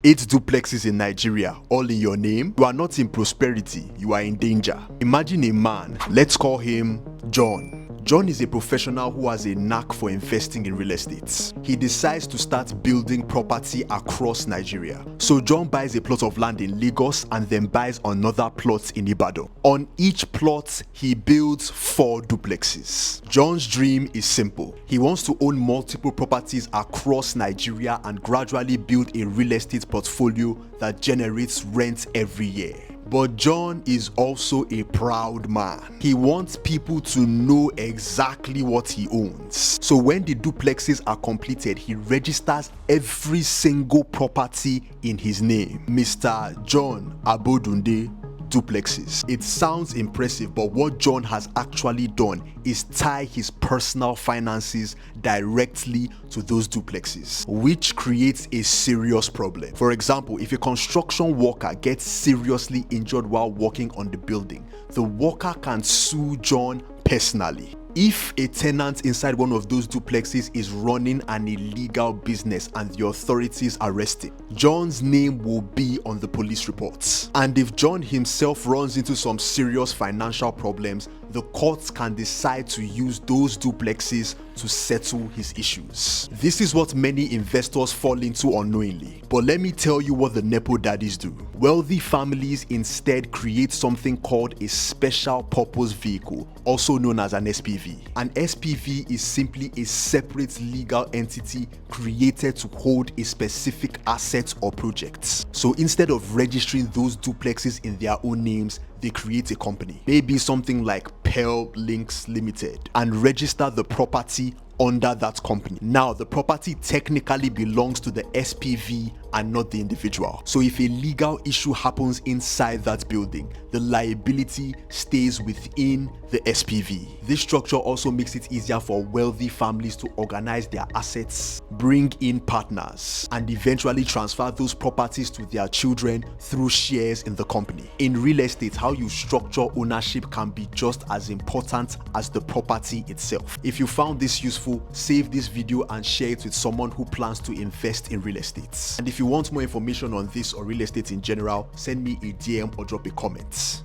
8 duplexes in Nigeria, all in your name. You are not in prosperity, you are in danger. Imagine a man, let's call him John. John is a professional who has a knack for investing in real estate. He decides to start building property across Nigeria. So John buys a plot of land in Lagos and then buys another plot in Ibadan. On each plot, he builds 4 duplexes. John's dream is simple. He wants to own multiple properties across Nigeria and gradually build a real estate portfolio that generates rent every year. But John is also a proud man. He wants people to know exactly what he owns. So when the duplexes are completed, he registers every single property in his name. Mr. John Abodunde duplexes. It sounds impressive, but what John has actually done is tie his personal finances directly to those duplexes, which creates a serious problem. For example, if a construction worker gets seriously injured while working on the building, the worker can sue John personally. If a tenant inside one of those duplexes is running an illegal business and the authorities arrest him, John's name will be on the police reports. And if John himself runs into some serious financial problems, the courts can decide to use those duplexes to settle his issues. This is what many investors fall into unknowingly. But let me tell you what the Nepo daddies do. Wealthy families instead create something called a special purpose vehicle, also known as an SPV. An SPV is simply a separate legal entity created to hold a specific asset or project. So instead of registering those duplexes in their own names, they create a company, maybe something like Pearl Links Limited, and register the property under that company. Now, the property technically belongs to the SPV and not the individual. So if a legal issue happens inside that building, the liability stays within the SPV. This structure also makes it easier for wealthy families to organize their assets, bring in partners, and eventually transfer those properties to their children through shares in the company. In real estate, how you structure ownership can be just as important as the property itself. If you found this useful, save this video and share it with someone who plans to invest in real estate. And if you want more information on this or real estate in general, send me a DM or drop a comment.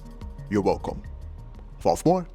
You're welcome. For more.